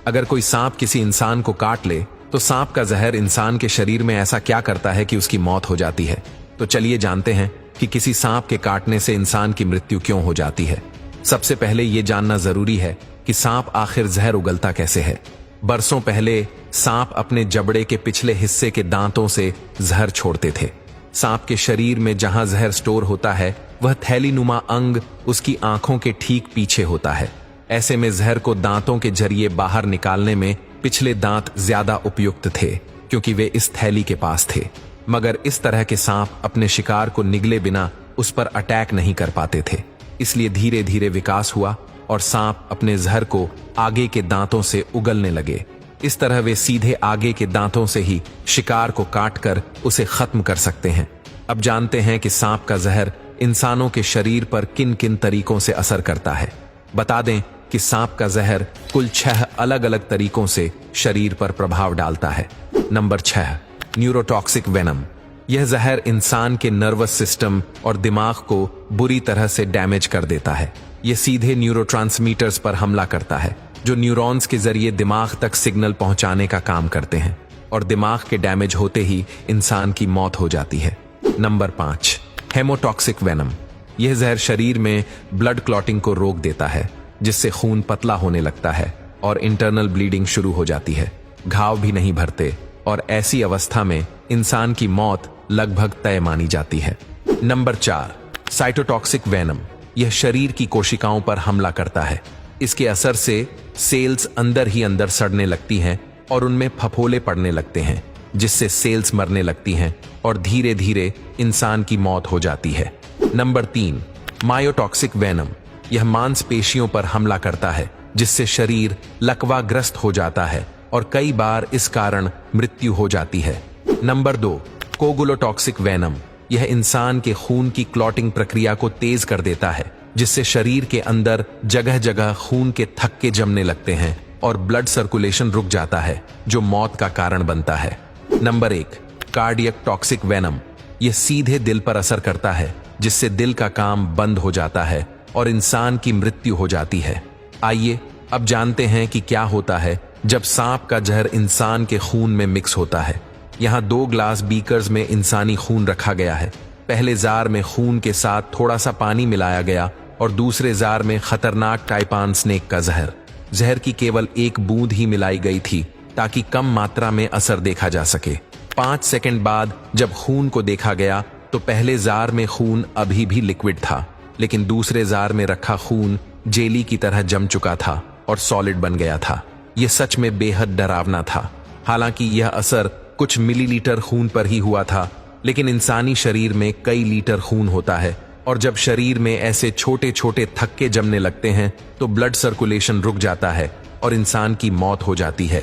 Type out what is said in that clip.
अगर कोई सांप किसी इंसान को काट ले तो सांप का जहर इंसान के शरीर में ऐसा क्या करता है कि उसकी मौत हो जाती है। तो चलिए जानते हैं कि किसी सांप के काटने से इंसान की मृत्यु क्यों हो जाती है। सबसे पहले यह जानना जरूरी है कि सांप आखिर जहर उगलता कैसे है। बरसों पहले सांप अपने जबड़े के पिछले हिस्से के दांतों से जहर छोड़ते थे। सांप के शरीर में जहां जहर स्टोर होता है वह थैलीनुमा अंग उसकी आंखों के ठीक पीछे होता है। ऐसे में जहर को दांतों के जरिए बाहर निकालने में पिछले दांत ज्यादा उपयुक्त थे क्योंकि वे इस थैली के पास थे। मगर इस तरह के सांप अपने शिकार को निगले बिना उस पर अटैक नहीं कर पाते थे, इसलिए धीरे धीरे विकास हुआ और सांप अपने जहर को आगे के दांतों से उगलने लगे। इस तरह वे सीधे आगे के दांतों से ही शिकार को काटकर उसे खत्म कर सकते हैं। अब जानते हैं कि सांप का जहर इंसानों के शरीर पर किन किन तरीकों से असर करता है। बता दें कि सांप का जहर कुल 6 अलग अलग तरीकों से शरीर पर प्रभाव डालता है। Number 6, neurotoxic venom. यह जहर इंसान के नर्वस सिस्टम और दिमाग को बुरी तरह से डैमेज कर देता है। यह सीधे न्यूरोट्रांसमीटर्स पर हमला करता है जो न्यूरॉन्स के जरिए दिमाग तक सिग्नल पहुंचाने का काम करते हैं और दिमाग के डैमेज होते ही इंसान की मौत हो जाती है। Number 5, haemotoxic venom. यह जहर शरीर में ब्लड क्लॉटिंग को रोक देता है जिससे खून पतला होने लगता है और इंटरनल ब्लीडिंग शुरू हो जाती है। घाव भी नहीं भरते और ऐसी अवस्था में इंसान की मौत लगभग तय मानी जाती है। Number 4, cytotoxic venom. यह शरीर की कोशिकाओं पर हमला करता है। इसके असर से सेल्स अंदर ही अंदर सड़ने लगती हैं और उनमें फफोले पड़ने लगते हैं जिससे सेल्स मरने लगती हैं और धीरे धीरे इंसान की मौत हो जाती है। Number 3, myotoxic venom. यह मांसपेशियों पर हमला करता है जिससे शरीर लकवाग्रस्त हो जाता है और कई बार इस कारण मृत्यु हो जाती है। Number 2, coagulotoxic venom. यह इंसान के खून की क्लॉटिंग प्रक्रिया को तेज कर देता है जिससे शरीर के अंदर जगह जगह खून के थक्के जमने लगते हैं और ब्लड सर्कुलेशन रुक जाता है जो मौत का कारण बनता है। Number 1, cardiac toxic venom. यह सीधे दिल पर असर करता है जिससे दिल का काम बंद हो जाता है और इंसान की मृत्यु हो जाती है। आइए अब जानते हैं कि क्या होता है जब सांप का जहर इंसान के खून में मिक्स होता है। यहाँ 2 ग्लास बीकर्स में इंसानी खून रखा गया है। पहले जार में खून के साथ थोड़ा सा पानी मिलाया गया और दूसरे जार में खतरनाक टाइपान स्नेक का जहर। जहर की केवल 1 बूंद ही मिलाई गई थी ताकि कम मात्रा में असर देखा जा सके। 5 सेकंड बाद जब खून को देखा गया तो पहले जार में खून अभी भी लिक्विड था, लेकिन दूसरे जार में रखा खून जेली की तरह जम चुका था और सॉलिड बन गया था। यह सच में बेहद डरावना था। हालांकि यह असर कुछ मिलीलीटर खून पर ही हुआ था, लेकिन इंसानी शरीर में कई लीटर खून होता है और जब शरीर में ऐसे छोटे छोटे थक्के जमने लगते हैं तो ब्लड सर्कुलेशन रुक जाता है और इंसान की मौत हो जाती है।